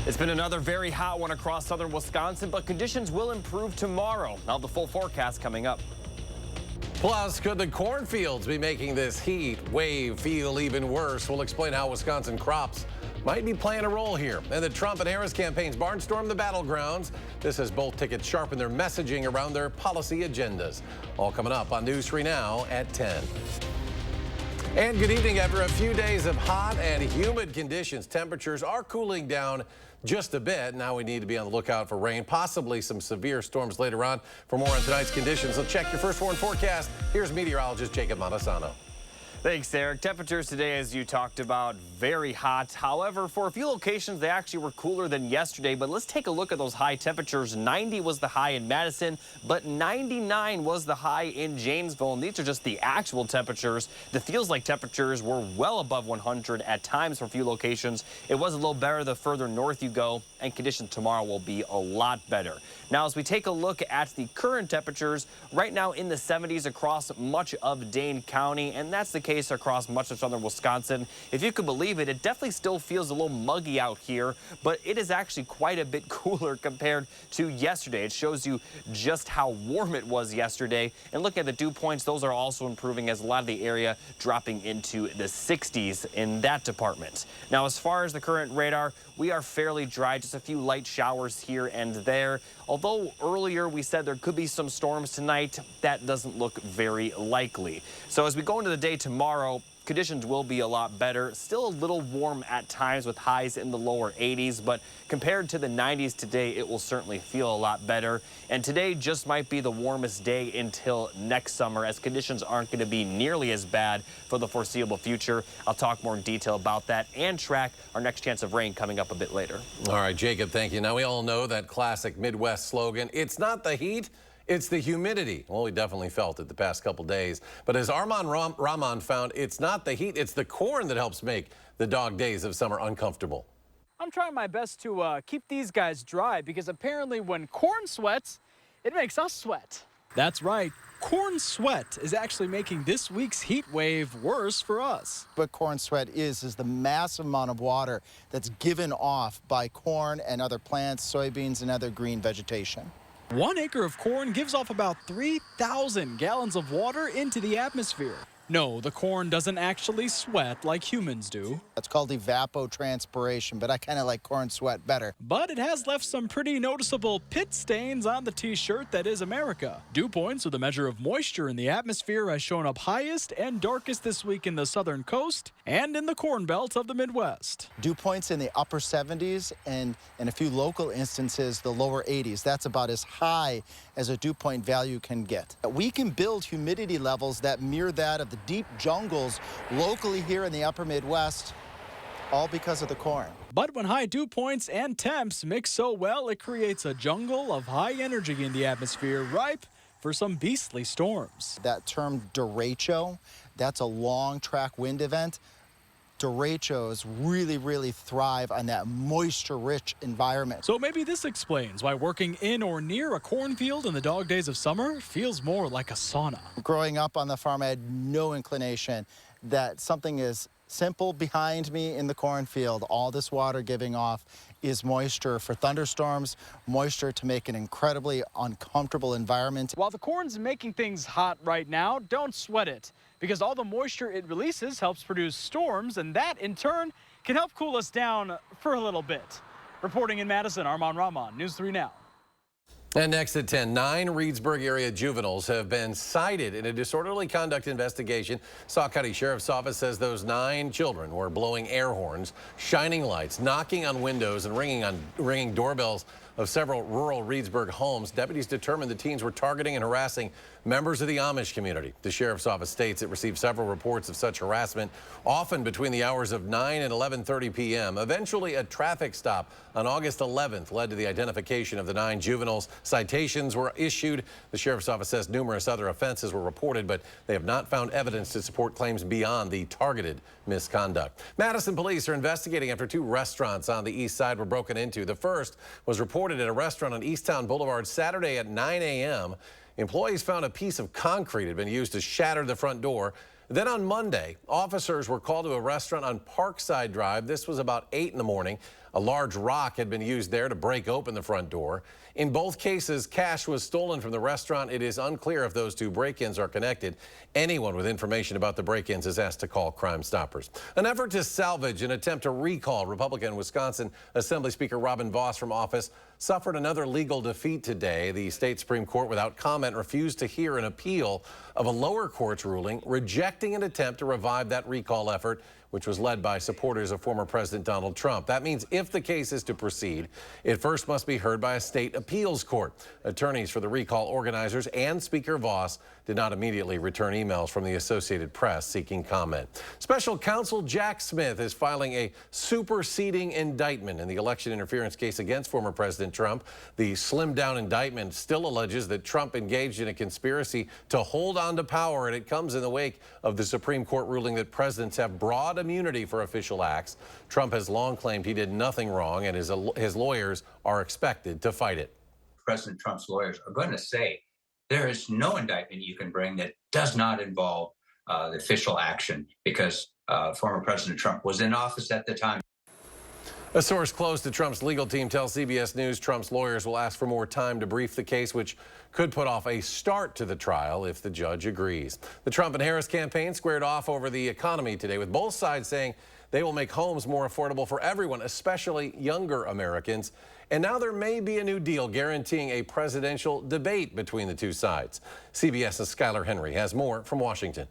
It's been another very hot one across southern Wisconsin, but conditions will improve tomorrow. Now the full forecast coming up. Plus, could the cornfields be making this heat wave feel even worse? We'll explain how Wisconsin crops might be playing a role here. And the Trump and Harris campaigns barnstorm the battlegrounds. This as both tickets sharpen their messaging around their policy agendas. All coming up on News 3 Now at 10. And good evening. After a few days of hot and humid conditions, temperatures are cooling down just a bit. Now we need to be on the lookout for rain, possibly some severe storms later on. For more on tonight's conditions, let's check your first warn forecast. Here's meteorologist Jacob Madison. Thanks, Eric. Temperatures today, as you talked about, very hot. However, for a few locations, they actually were cooler than yesterday. But let's take a look at those high temperatures. 90 was the high in Madison, but 99 was the high in Janesville. And these are just the actual temperatures. The feels like temperatures were well above 100 at times for a few locations. It was a little better the further north you go, and conditions tomorrow will be a lot better. Now, as we take a look at the current temperatures, right now in the 70s across much of Dane County, and that's the case across much of southern Wisconsin. If you could believe it, it definitely still feels a little muggy out here, but it is actually quite a bit cooler compared to yesterday. It shows you just how warm it was yesterday. And looking at the dew points, those are also improving as a lot of the area dropping into the 60s in that department. Now, as far as the current radar, we are fairly dry, just a few light showers here and there. Although earlier we said there could be some storms tonight, that doesn't look very likely. So as we go into the day tomorrow, conditions will be a lot better. Still a little warm at times with highs in the lower 80s, but compared to the 90s today, it will certainly feel a lot better. And today just might be the warmest day until next summer, as conditions aren't going to be nearly as bad for the foreseeable future. I'll talk more in detail about that and track our next chance of rain coming up a bit later. All right, Jacob, thank you. Now we all know that classic Midwest slogan, it's not the heat, it's the humidity. Well, we definitely felt it the past couple days. But as Armand Rahman found, it's not the heat, it's the corn that helps make the dog days of summer uncomfortable. I'm trying my best to keep these guys dry, because apparently when corn sweats, it makes us sweat. That's right. Corn sweat is actually making this week's heat wave worse for us. What corn sweat is the massive amount of water that's given off by corn and other plants, soybeans, and other green vegetation. 1 acre of corn gives off about 3,000 gallons of water into the atmosphere. No, the corn doesn't actually sweat like humans do. It's called evapotranspiration, but I kind of like corn sweat better. But it has left some pretty noticeable pit stains on the t-shirt that is America. Dew points, with a measure of moisture in the atmosphere, has shown up highest and darkest this week in the southern coast and in the corn belt of the Midwest. Dew points in the upper 70s and in a few local instances the lower 80s. That's about as high as a dew point value can get. We can build humidity levels that mirror that of the deep jungles locally here in the upper Midwest, all because of the corn. But when high dew points and temps mix so well, it creates a jungle of high energy in the atmosphere, ripe for some beastly storms. That term derecho, that's a long track wind event. Derechos really thrive on that moisture-rich environment. So maybe this explains why working in or near a cornfield in the dog days of summer feels more like a sauna. Growing up on the farm, I had no inclination that something as simple behind me in the cornfield, all this water giving off, is moisture for thunderstorms, moisture to make an incredibly uncomfortable environment. While the corn's making things hot right now, don't sweat it, because all the moisture it releases helps produce storms, and that in turn can help cool us down for a little bit. Reporting in Madison, Armand Rahman, News 3 Now. And next at 10, 9 Reedsburg area juveniles have been cited in a disorderly conduct investigation. Sauk County Sheriff's Office says those 9 children were blowing air horns, shining lights, knocking on windows, and ringing doorbells of several rural Reedsburg homes. Deputies determined the teens were targeting and harassing members of the Amish community. The Sheriff's Office states it received several reports of such harassment, often between the hours of 9 and 11:30 p.m. Eventually, a traffic stop on August 11th led to the identification of the 9 juveniles. Citations were issued. The Sheriff's Office says numerous other offenses were reported, but they have not found evidence to support claims beyond the targeted misconduct. Madison police are investigating after 2 restaurants on the east side were broken into. The first was reported at a restaurant on Easttown Boulevard Saturday at 9 a.m. Employees found a piece of concrete had been used to shatter the front door. Then on Monday, officers were called to a restaurant on Parkside Drive. This was about 8 in the morning. A large rock had been used there to break open the front door. In both cases, cash was stolen from the restaurant. It is unclear if those two break-ins are connected. Anyone with information about the break-ins is asked to call Crime Stoppers. An effort to salvage an attempt to recall Republican Wisconsin Assembly Speaker Robin Vos from office suffered another legal defeat today. The state Supreme Court, without comment, refused to hear an appeal of a lower court's ruling rejecting an attempt to revive that recall effort, which was led by supporters of former President Donald Trump. That means if the case is to proceed, it first must be heard by a state appeals court. Attorneys for the recall organizers and Speaker Vos did not immediately return emails from the Associated Press seeking comment. Special counsel Jack Smith is filing a superseding indictment in the election interference case against former President Trump. The slimmed-down indictment still alleges that Trump engaged in a conspiracy to hold on to power, and it comes in the wake of the Supreme Court ruling that presidents have broad immunity for official acts. Trump has long claimed he did nothing wrong, and his lawyers are expected to fight it. President Trump's lawyers are going to say there is no indictment you can bring that does not involve the official action because former President Trump was in office at the time. A source close to Trump's legal team tells CBS News Trump's lawyers will ask for more time to brief the case, which could put off a start to the trial if the judge agrees. The Trump and Harris campaign squared off over the economy today, with both sides saying they will make homes more affordable for everyone, especially younger Americans. And now there may be a new deal guaranteeing a presidential debate between the two sides. CBS's Skylar Henry has more from Washington.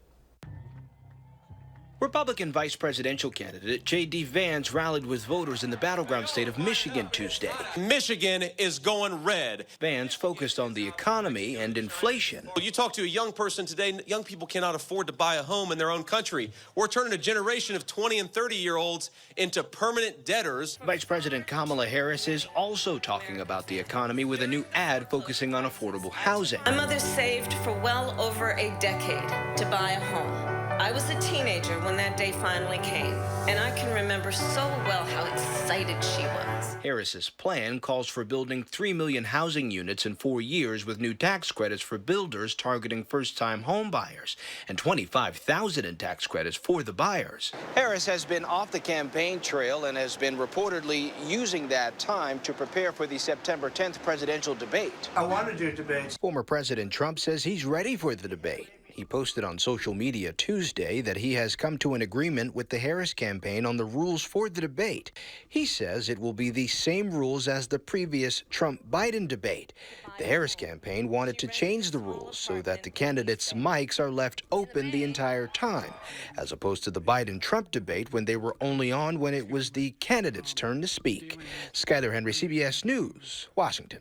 Republican vice presidential candidate J.D. Vance rallied with voters in the battleground state of Michigan Tuesday. Michigan is going red. Vance focused on the economy and inflation. You talk to a young person today, young people cannot afford to buy a home in their own country. We're turning a generation of 20 and 30-year-olds into permanent debtors. Vice President Kamala Harris is also talking about the economy with a new ad focusing on affordable housing. My mother saved for well over a decade to buy a home. I was a teenager when that day finally came, and I can remember so well how excited she was. Harris's plan calls for building 3 million housing units in 4 years with new tax credits for builders targeting first-time home buyers and $25,000 in tax credits for the buyers. Harris has been off the campaign trail and has been reportedly using that time to prepare for the September 10th presidential debate. I want to do debates. Former President Trump says he's ready for the debate. He posted on social media Tuesday that he has come to an agreement with the Harris campaign on the rules for the debate. He says it will be the same rules as the previous Trump-Biden debate. The Harris campaign wanted to change the rules so that the candidates' mics are left open the entire time, as opposed to the Biden-Trump debate when they were only on when it was the candidate's turn to speak. Skylar Henry, CBS News, Washington.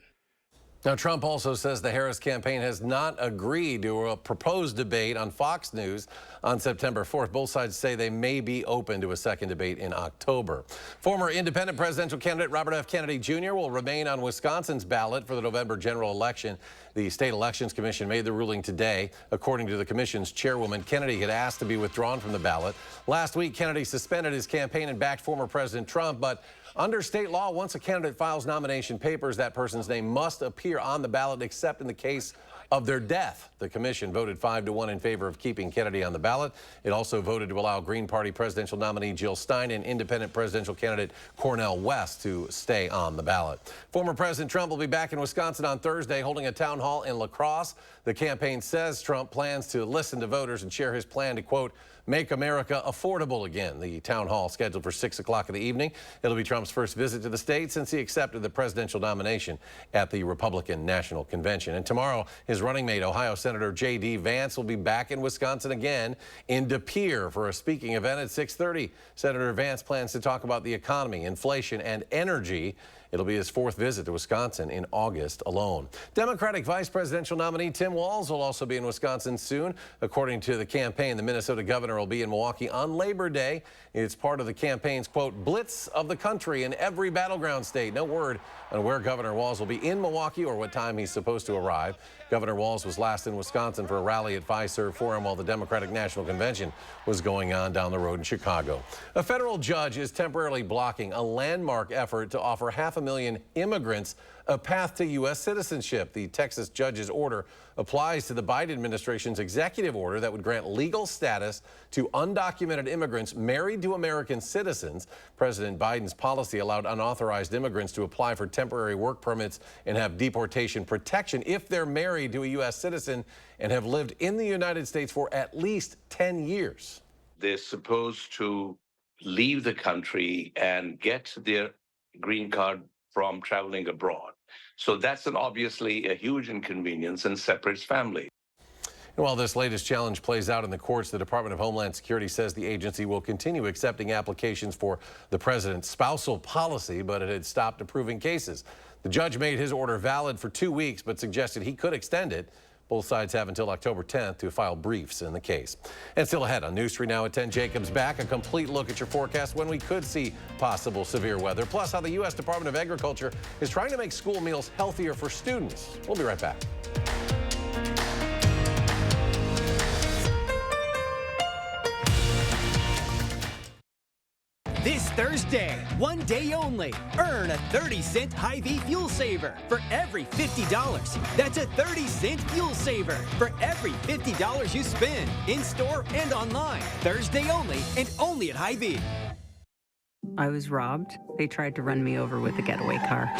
Now, Trump also says the Harris campaign has not agreed to a proposed debate on Fox News on September 4th. Both sides say they may be open to a second debate in October. Former independent presidential candidate Robert F. Kennedy Jr. will remain on Wisconsin's ballot for the November general election. The State Elections Commission made the ruling today. According to the commission's chairwoman, Kennedy had asked to be withdrawn from the ballot. Last week, Kennedy suspended his campaign and backed former President Trump, but under state law, once a candidate files nomination papers, that person's name must appear on the ballot except in the case of their death. The commission voted 5-1 in favor of keeping Kennedy on the ballot. It also voted to allow Green Party presidential nominee Jill Stein and independent presidential candidate Cornel West to stay on the ballot. Former President Trump will be back in Wisconsin on Thursday holding a town hall in La Crosse. The campaign says Trump plans to listen to voters and share his plan to, quote, make America affordable again. The town hall scheduled for 6 o'clock in the evening. It'll be Trump's first visit to the state since he accepted the presidential nomination at the Republican National Convention. And tomorrow, his running mate, Ohio Senator J.D. Vance, will be back in Wisconsin again in De Pere for a speaking event at 6:30. Senator Vance plans to talk about the economy, inflation, and energy. It'll be his fourth visit to Wisconsin in August alone. Democratic vice presidential nominee Tim Walz will also be in Wisconsin soon. According to the campaign, the Minnesota governor will be in Milwaukee on Labor Day. It's part of the campaign's, quote, blitz of the country in every battleground state. No word on where Governor Walz will be in Milwaukee or what time he's supposed to arrive. Governor Walz was last in Wisconsin for a rally at Fiserv Forum while the Democratic National Convention was going on down the road in Chicago. A federal judge is temporarily blocking a landmark effort to offer 500,000 immigrants a path to U.S. citizenship. The Texas judge's order applies to the Biden administration's executive order that would grant legal status to undocumented immigrants married to American citizens. President Biden's policy allowed unauthorized immigrants to apply for temporary work permits and have deportation protection if they're married to a U.S. citizen and have lived in the United States for at least 10 years. They're supposed to leave the country and get their green card from traveling abroad. So that's obviously a huge inconvenience and separates families. And while this latest challenge plays out in the courts, the Department of Homeland Security says the agency will continue accepting applications for the president's spousal policy, but it had stopped approving cases. The judge made his order valid for 2 weeks, but suggested he could extend it. Both sides have until October 10th to file briefs in the case. And still ahead on News 3 Now at 10, Jacob's back. A complete look at your forecast when we could see possible severe weather, plus how the U.S. Department of Agriculture is trying to make school meals healthier for students. We'll be right back. This Thursday, one day only, earn a 30-cent Hy-Vee fuel saver for every $50. That's a 30-cent fuel saver for every $50 you spend in-store and online. Thursday only, and only at Hy-Vee. I was robbed. They tried to run me over with a getaway car.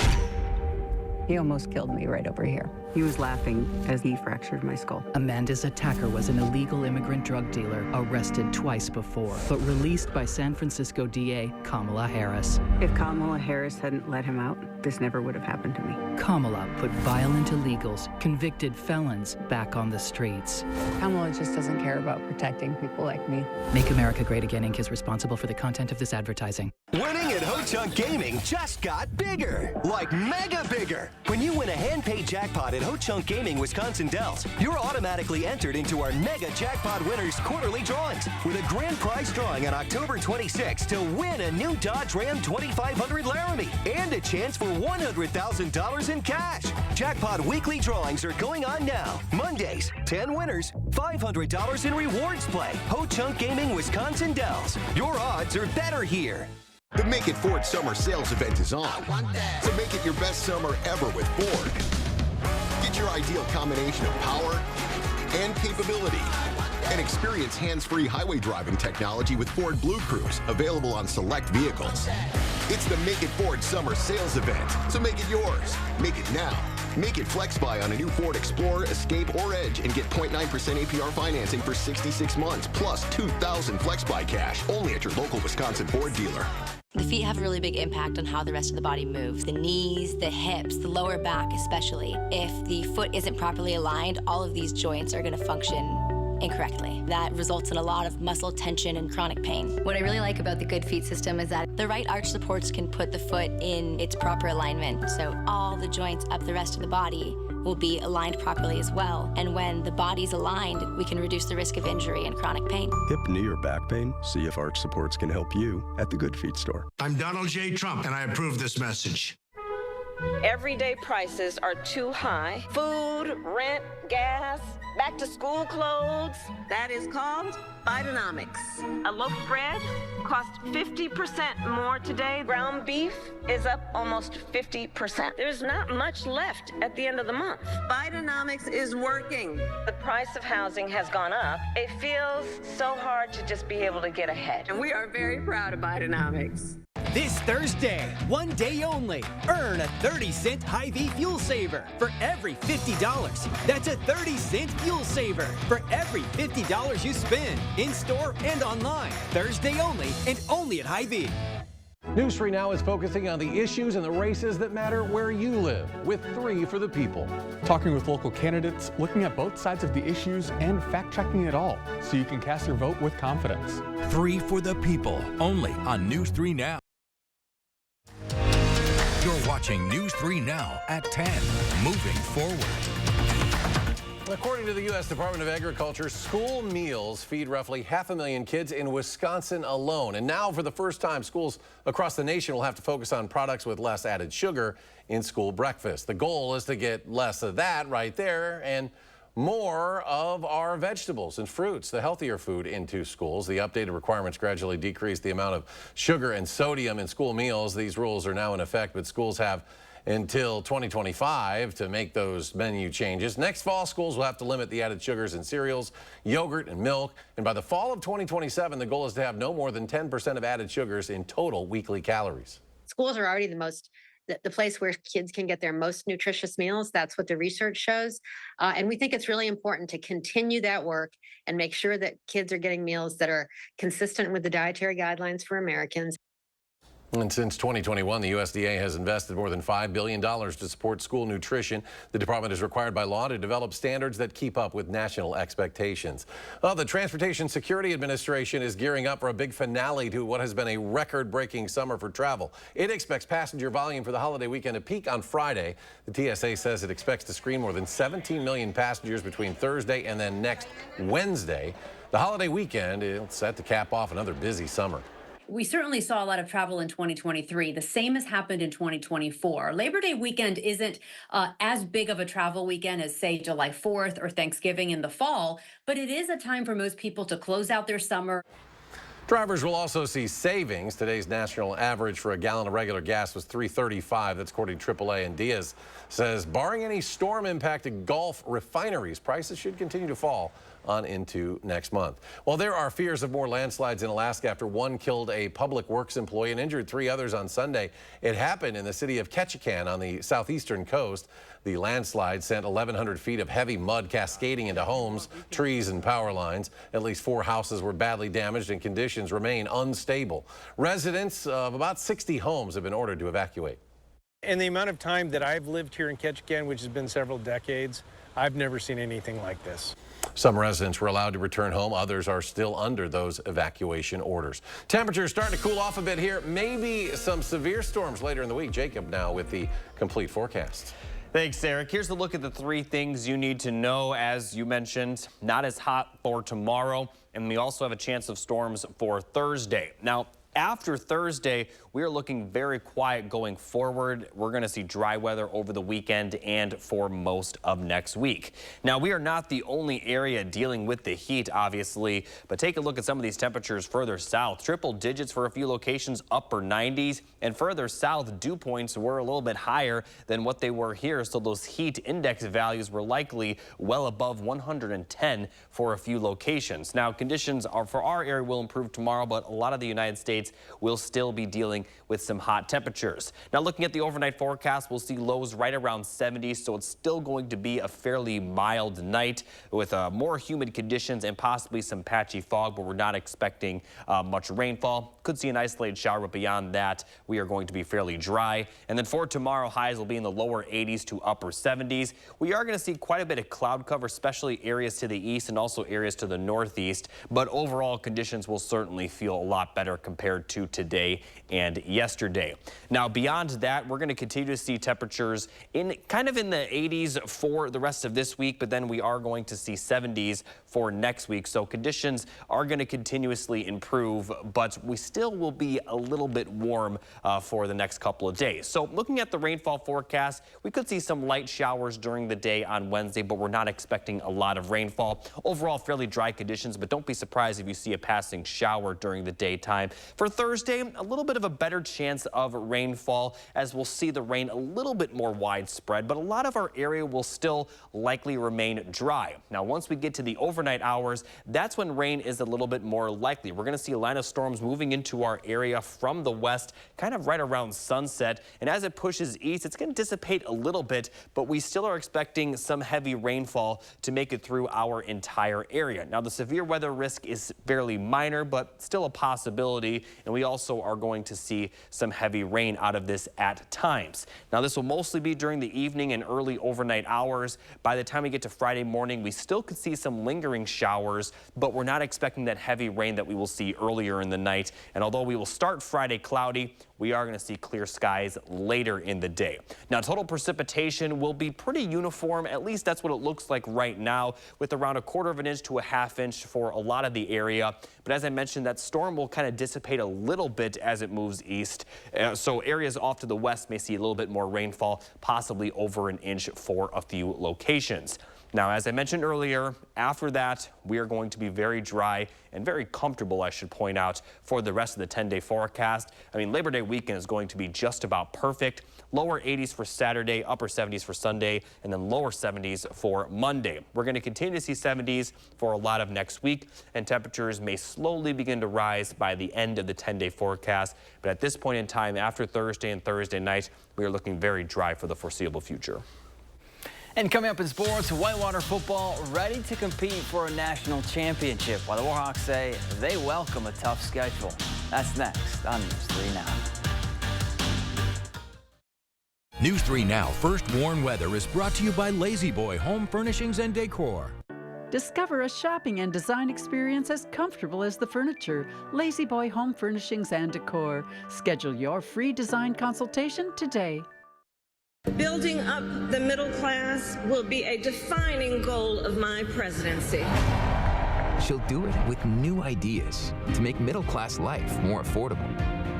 He almost killed me right over here. He was laughing as he fractured my skull. Amanda's attacker was an illegal immigrant drug dealer, arrested twice before, but released by San Francisco DA Kamala Harris. If Kamala Harris hadn't let him out, this never would have happened to me. Kamala put violent illegals, convicted felons, back on the streets. Kamala just doesn't care about protecting people like me. Make America Great Again Inc. is responsible for the content of this advertising. Winning at Ho-Chunk Gaming just got bigger, like mega bigger. When you win a hand-paid jackpot at Ho-Chunk Gaming Wisconsin Dells, you're automatically entered into our Mega Jackpot Winners quarterly drawings with a grand prize drawing on October 26th to win a new Dodge Ram 2500 Laramie and a chance for $100,000 in cash. Jackpot weekly drawings are going on now. Mondays, 10 winners, $500 in rewards play. Ho-Chunk Gaming Wisconsin Dells. Your odds are better here. The Make It Ford Summer Sales Event is on. So make it your best summer ever with Ford. Get your ideal combination of power and capability. And experience hands-free highway driving technology with Ford Blue Cruise, available on select vehicles. It's the Make It Ford Summer Sales Event, so make it yours. Make it now. Make it flex buy on a new Ford Explorer, Escape, or Edge and get 0.9% APR financing for 66 months, plus $2,000 flex buy cash, only at your local Wisconsin Ford dealer. The feet have a really big impact on how the rest of the body moves. The knees, the hips, the lower back especially. If the foot isn't properly aligned, all of these joints are going to function incorrectly. That results in a lot of muscle tension and chronic pain. What I really like about the Good Feet system is that the right arch supports can put the foot in its proper alignment, so all the joints up the rest of the body will be aligned properly as well. And when the body's aligned, we can reduce the risk of injury and chronic pain. Hip, knee, or back pain? See if Arch Supports can help you at the Good Feet store. I'm Donald J. Trump, and I approve this message. Everyday prices are too high. Food, rent, gas, back to school clothes. That is called Bidenomics. A loaf of bread costs 50% more today. Ground beef is up almost 50%. There's not much left at the end of the month. Bidenomics is working. The price of housing has gone up. It feels so hard to just be able to get ahead. And we are very proud of Bidenomics. This Thursday, one day only, earn a 30-cent Hy-Vee fuel saver for every $50. That's a 30-cent fuel saver for every $50 you spend in-store and online. Thursday only, and only at Hy-Vee. News 3 Now is focusing on the issues and the races that matter where you live, with 3 for the people. Talking with local candidates, looking at both sides of the issues, and fact-checking it all, so you can cast your vote with confidence. 3 for the people, only on News 3 Now. You're watching News 3 Now at 10, moving forward. According to the U.S. Department of Agriculture, school meals feed roughly 500,000 kids in Wisconsin alone. And now, for the first time, schools across the nation will have to focus on products with less added sugar in school breakfast. The goal is to get less of that right there and more of our vegetables and fruits, the healthier food, into schools. The updated requirements gradually decrease the amount of sugar and sodium in school meals. These rules are now in effect, but schools have until 2025 to make those menu changes. Next fall, schools will have to limit the added sugars in cereals, yogurt, and milk. And by the fall of 2027, the goal is to have no more than 10% of added sugars in total weekly calories. Schools are already the place where kids can get their most nutritious meals. That's what the research shows. And we think it's really important to continue that work and make sure that kids are getting meals that are consistent with the dietary guidelines for Americans. And since 2021, the USDA has invested more than $5 billion to support school nutrition. The department is required by law to develop standards that keep up with national expectations. Well, the Transportation Security Administration is gearing up for a big finale to what has been a record-breaking summer for travel. It expects passenger volume for the holiday weekend to peak on Friday. The TSA says it expects to screen more than 17 million passengers between Thursday and then next Wednesday. The holiday weekend is set to cap off another busy summer. We certainly saw a lot of travel in 2023. The same has happened in 2024. Labor Day weekend isn't as big of a travel weekend as, say, July 4th or Thanksgiving in the fall, but it is a time for most people to close out their summer. Drivers will also see savings. Today's national average for a gallon of regular gas was $3.35. That's according to AAA. And Diaz says, barring any storm-impacted Gulf refineries, prices should continue to fall on into next month. Well, there are fears of more landslides in Alaska after one killed a public works employee and injured 3 others on Sunday. It happened in the city of Ketchikan on the southeastern coast. The landslide sent 1,100 feet of heavy mud cascading into homes, trees, and power lines. At least 4 houses were badly damaged and conditions remain unstable. Residents of about 60 homes have been ordered to evacuate. In the amount of time that I've lived here in Ketchikan, which has been several decades, I've never seen anything like this. Some residents were allowed to return home. Others are still under those evacuation orders. Temperatures starting to cool off a bit here. Maybe some severe storms later in the week. Jacob now with the complete forecast. Thanks, Eric. Here's a look at the 3 things you need to know. As you mentioned, not as hot for tomorrow, and we also have a chance of storms for Thursday. Now, after Thursday, we are looking very quiet going forward. We're going to see dry weather over the weekend and for most of next week. Now, we are not the only area dealing with the heat, obviously, but take a look at some of these temperatures further south. Triple digits for a few locations, upper 90s, and further south, dew points were a little bit higher than what they were here, so those heat index values were likely well above 110 for a few locations. Now, conditions for our area will improve tomorrow, but a lot of the United States will still be dealing with some hot temperatures. Now, looking at the overnight forecast, we'll see lows right around 70, so it's still going to be a fairly mild night with more humid conditions and possibly some patchy fog, but we're not expecting much rainfall. Could see an isolated shower, but beyond that, we are going to be fairly dry. And then for tomorrow, highs will be in the lower 80s to upper 70s. We are going to see quite a bit of cloud cover, especially areas to the east and also areas to the northeast, but overall conditions will certainly feel a lot better compared to today and yesterday. Now, beyond that, we're going to continue to see temperatures in kind of in the 80s for the rest of this week, but then we are going to see 70s for next week. So conditions are going to continuously improve, but we still will be a little bit warm for the next couple of days. So looking at the rainfall forecast, we could see some light showers during the day on Wednesday, but we're not expecting a lot of rainfall. Overall, fairly dry conditions, but don't be surprised if you see a passing shower during the daytime. For Thursday, a little bit of a better chance of rainfall as we'll see the rain a little bit more widespread, but a lot of our area will still likely remain dry. Now, once we get to the overnight hours, that's when rain is a little bit more likely. We're going to see a line of storms moving into our area from the west, kind of right around sunset. And as it pushes east, it's going to dissipate a little bit, but we still are expecting some heavy rainfall to make it through our entire area. Now, the severe weather risk is fairly minor, but still a possibility. And we also are going to see some heavy rain out of this at times. Now, this will mostly be during the evening and early overnight hours. By the time we get to Friday morning, we still could see some lingering showers, but we're not expecting that heavy rain that we will see earlier in the night. And although we will start Friday cloudy, we are going to see clear skies later in the day. Now, total precipitation will be pretty uniform. At least that's what it looks like right now, with around 1/4 inch to a 1/2 inch for a lot of the area. But as I mentioned, that storm will kind of dissipate a little bit as it moves east. So areas off to the west may see a little bit more rainfall, possibly over 1 inch for a few locations. Now, as I mentioned earlier, after that, we are going to be very dry and very comfortable, I should point out, for the rest of the 10-day forecast. I mean, Labor Day weekend is going to be just about perfect. Lower 80s for Saturday, upper 70s for Sunday, and then lower 70s for Monday. We're going to continue to see 70s for a lot of next week, and temperatures may slowly begin to rise by the end of the 10-day forecast. But at this point in time, after Thursday and Thursday night, we are looking very dry for the foreseeable future. And coming up in sports, Whitewater football ready to compete for a national championship, while the Warhawks say they welcome a tough schedule. That's next on News 3 Now. News 3 Now First Warn Weather is brought to you by Lazy Boy Home Furnishings and Decor. Discover a shopping and design experience as comfortable as the furniture. Lazy Boy Home Furnishings and Decor. Schedule your free design consultation today. Building up the middle class will be a defining goal of my presidency. She'll do it with new ideas to make middle-class life more affordable.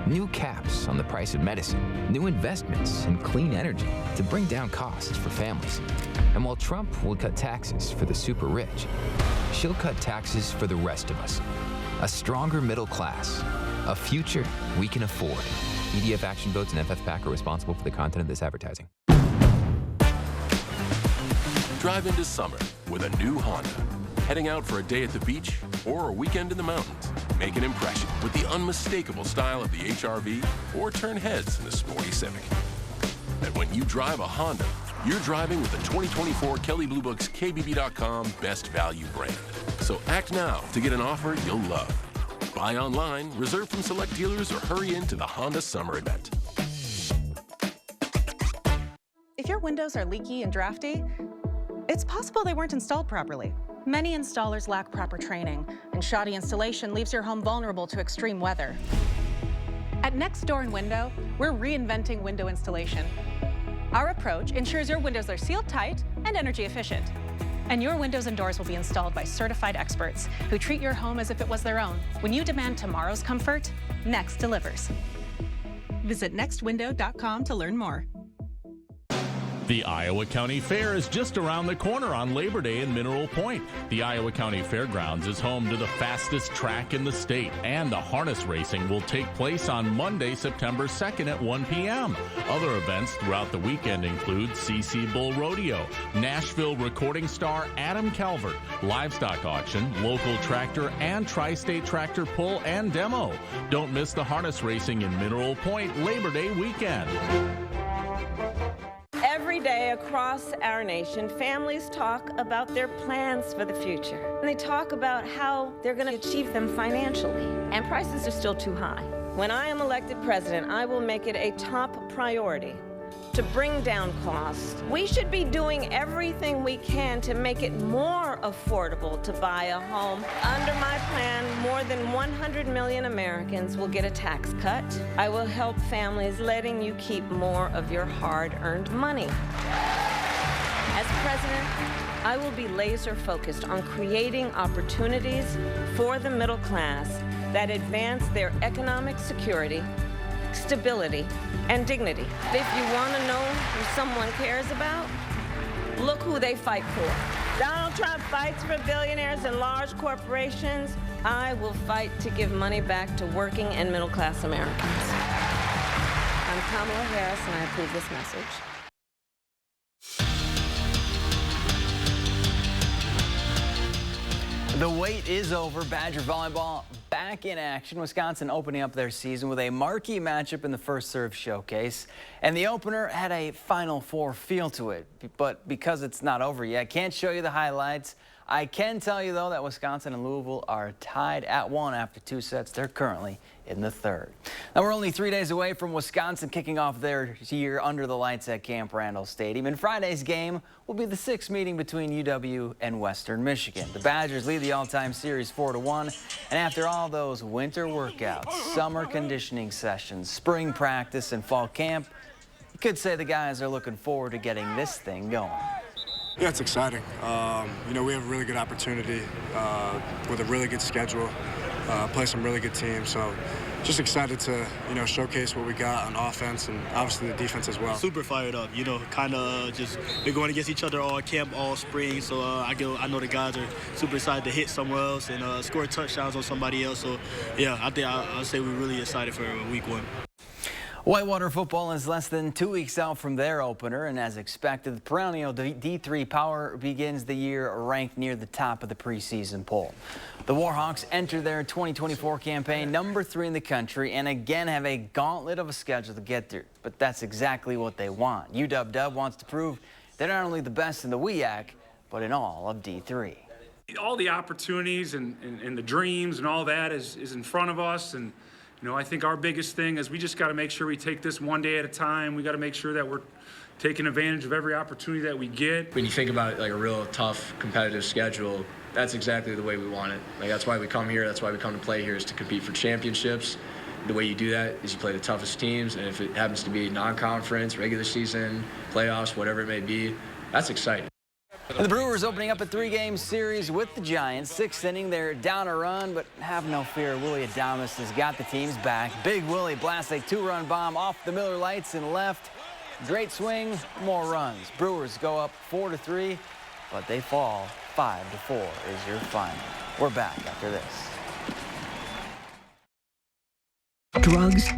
New caps on the price of medicine, new investments in clean energy to bring down costs for families. And while Trump will cut taxes for the super rich, she'll cut taxes for the rest of us. A stronger middle class, a future we can afford. EDF Action Votes and FF PAC are responsible for the content of this advertising. Drive into summer with a new Honda. Heading out for a day at the beach or a weekend in the mountains. Make an impression with the unmistakable style of the HR-V or turn heads in the sporty Civic. And when you drive a Honda, you're driving with the 2024 Kelley Blue Book's KBB.com Best Value brand. So act now to get an offer you'll love. Buy online, reserve from select dealers, or hurry into the Honda Summer Event. If your windows are leaky and drafty, it's possible they weren't installed properly. Many installers lack proper training, and shoddy installation leaves your home vulnerable to extreme weather. At Next Door & Window, we're reinventing window installation. Our approach ensures your windows are sealed tight and energy efficient. And your windows and doors will be installed by certified experts who treat your home as if it was their own. When you demand tomorrow's comfort, Next delivers. Visit nextwindow.com to learn more. The Iowa County Fair is just around the corner on Labor Day in Mineral Point. The Iowa County Fairgrounds is home to the fastest track in the state, and the harness racing will take place on Monday, September 2nd at 1 p.m. Other events throughout the weekend include CC Bull Rodeo, Nashville recording star Adam Calvert, livestock auction, local tractor and tri-state tractor pull and demo. Don't miss the harness racing in Mineral Point Labor Day weekend. Every day across our nation, families talk about their plans for the future. And they talk about how they're going to achieve them financially. And prices are still too high. When I am elected president, I will make it a top priority to bring down costs. We should be doing everything we can to make it more affordable to buy a home. Under my plan, more than 100 million Americans will get a tax cut. I will help families, letting you keep more of your hard-earned money. As president, I will be laser focused on creating opportunities for the middle class that advance their economic security, stability, and dignity. If you want to know who someone cares about, look who they fight for. Donald Trump fights for billionaires and large corporations. I will fight to give money back to working and middle-class Americans. I'm Kamala Harris, and I approve this message. The wait is over. Badger volleyball back in action. Wisconsin opening up their season with a marquee matchup in the First Serve Showcase. And the opener had a Final Four feel to it. But because it's not over yet, can't show you the highlights. I can tell you, though, that Wisconsin and Louisville are tied at 1 after 2 sets. They're currently in the third. Now, we're only 3 days away from Wisconsin kicking off their year under the lights at Camp Randall Stadium. And Friday's game will be the 6th meeting between UW and Western Michigan. The Badgers lead the all-time series 4-1. And after all those winter workouts, summer conditioning sessions, spring practice, and fall camp, you could say the guys are looking forward to getting this thing going. Yeah, it's exciting. You know, we have a really good opportunity with a really good schedule, play some really good teams. So just excited to, showcase what we got on offense and obviously the defense as well. Super fired up, kind of just been going against each other all camp, all spring. So I know the guys are super excited to hit somewhere else and score touchdowns on somebody else. So yeah, I think I'll say we're really excited for week 1. Whitewater football is less than 2 weeks out from their opener, and as expected, the perennial D3 Power begins the year ranked near the top of the preseason poll. The Warhawks enter their 2024 campaign #3 in the country and again have a gauntlet of a schedule to get through. But that's exactly what they want. UW wants to prove they're not only the best in the WIAC, but in all of D3. All the opportunities and the dreams and all that is in front of us. And I think our biggest thing is we just got to make sure we take this one day at a time. We got to make sure that we're taking advantage of every opportunity that we get. When you think about it, like a real tough competitive schedule, that's exactly the way we want it. Like, that's why we come here. That's why we come to play here, is to compete for championships. The way you do that is you play the toughest teams, and if it happens to be non-conference, regular season, playoffs, whatever it may be, that's exciting. And the Brewers opening up a 3-game series with the Giants. 6th inning, they're down a run, but have no fear. Willie Adames has got the team's back. Big Willie blasts a 2-run bomb off the Miller Lights and left. Great swing, more runs. Brewers go up 4-3, but they fall 5-4 is your final. We're back after this. Drugs,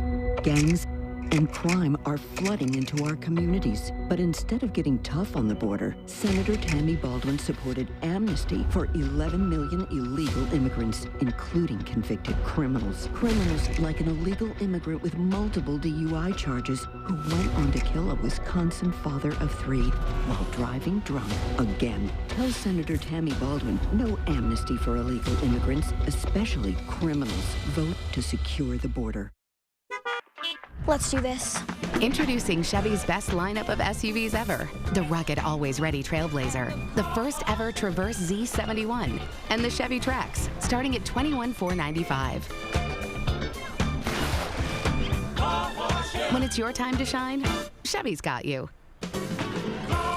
gangs, and crime are flooding into our communities. But instead of getting tough on the border, Senator Tammy Baldwin supported amnesty for 11 million illegal immigrants, including convicted criminals. Criminals like an illegal immigrant with multiple DUI charges who went on to kill a Wisconsin father of 3 while driving drunk again. Tell Senator Tammy Baldwin no amnesty for illegal immigrants, especially criminals. Vote to secure the border. Let's do this. Introducing Chevy's best lineup of SUVs ever. The rugged, always-ready Trailblazer, the first ever Traverse Z71, and the Chevy Trax, starting at $21,495. When it's your time to shine, Chevy's got you.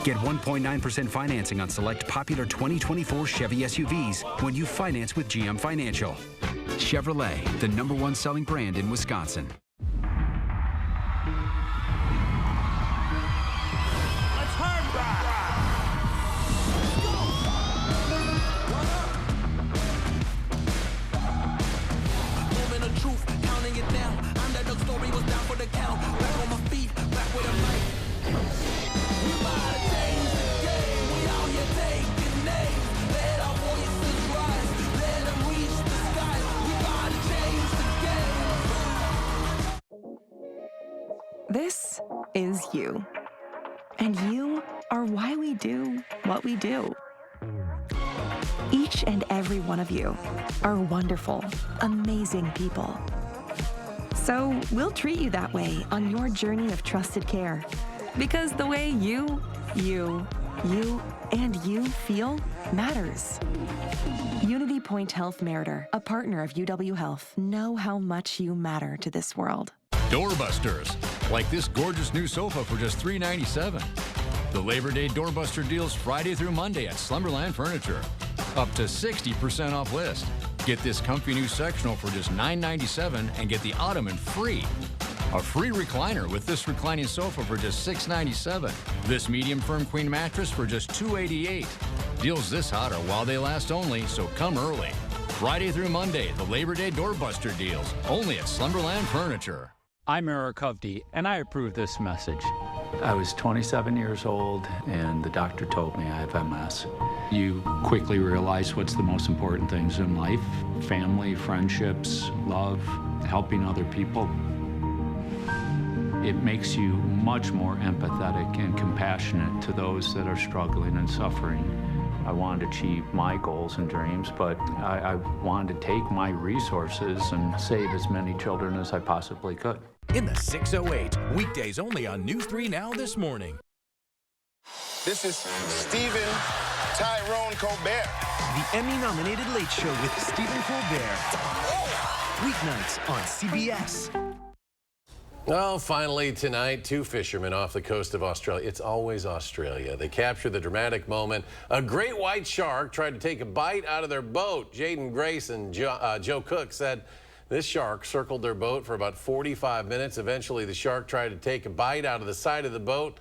Get 1.9% financing on select popular 2024 Chevy SUVs when you finance with GM Financial. Chevrolet, the #1 selling brand in Wisconsin. This is you. And you are why we do what we do. Each and every one of you are wonderful, amazing people. So we'll treat you that way on your journey of trusted care. Because the way you, and you feel matters. Unity Point Health Meritor, a partner of UW Health, know how much you matter to this world. Doorbusters, like this gorgeous new sofa for just $397. The Labor Day Doorbuster deals Friday through Monday at Slumberland Furniture. Up to 60% off list. Get this comfy new sectional for just $997 and get the ottoman free. A free recliner with this reclining sofa for just $697. This medium firm queen mattress for just $288. Deals this hot are while they last only, so come early. Friday through Monday, the Labor Day Doorbuster deals, only at Slumberland Furniture. I'm Eric Hovde, and I approve this message. I was 27 years old, and the doctor told me I have MS. You quickly realize what's the most important things in life: family, friendships, love, helping other people. It makes you much more empathetic and compassionate to those that are struggling and suffering. I wanted to achieve my goals and dreams, but I wanted to take my resources and save as many children as I possibly could. In the 608, weekdays only on News 3 Now this morning. This is Stephen Tyrone Colbert. The Emmy-nominated Late Show with Stephen Colbert. Weeknights on CBS. Oh, finally tonight, 2 fishermen off the coast of Australia. It's always Australia. They captured the dramatic moment. A great white shark tried to take a bite out of their boat. Jaden Grace and Joe Cook said This shark circled their boat for about 45 minutes. Eventually, the shark tried to take a bite out of the side of the boat,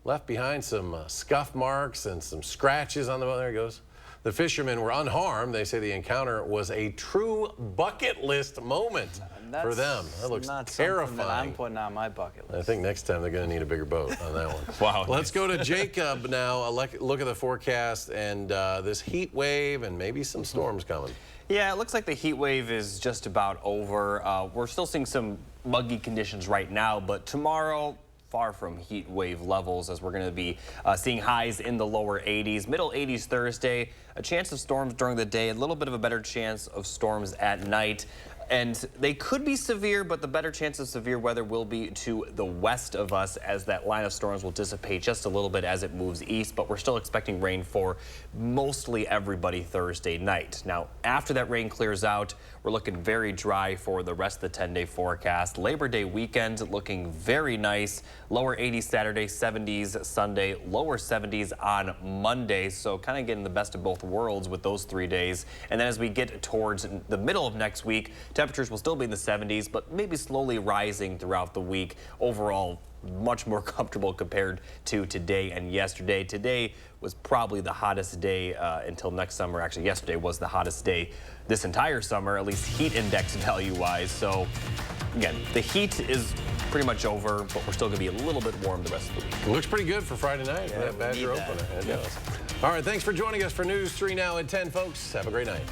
left behind some scuff marks and some scratches on the boat. There he goes. The fishermen were unharmed. They say the encounter was a true bucket list moment for them. That looks not terrifying. That I'm putting on my bucket list. I think next time they're going to need a bigger boat on that one. Wow. Let's go to Jacob now. Look at the forecast and this heat wave and maybe some storms coming. Yeah, it looks like the heat wave is just about over. We're still seeing some muggy conditions right now, but tomorrow, far from heat wave levels, as we're going to be seeing highs in the lower 80s, middle 80s Thursday, a chance of storms during the day, a little bit of a better chance of storms at night. And they could be severe, but the better chance of severe weather will be to the west of us, as that line of storms will dissipate just a little bit as it moves east. But we're still expecting rain for mostly everybody Thursday night. Now, after that rain clears out, we're looking very dry for the rest of the 10-day forecast. Labor Day weekend looking very nice. Lower 80s Saturday, 70s Sunday, lower 70s on Monday. So kind of getting the best of both worlds with those 3 days. And then as we get towards the middle of next week, temperatures will still be in the 70s, but maybe slowly rising throughout the week. Overall, much more comfortable compared to today and yesterday. Today was probably the hottest day until next summer. Actually, yesterday was the hottest day this entire summer, at least heat index value-wise. So, again, the heat is pretty much over, but we're still going to be a little bit warm the rest of the week. It looks pretty good for Friday night. Yeah, that Badger opener. It does. All right, thanks for joining us for News 3 Now at 10, folks. Have a great night.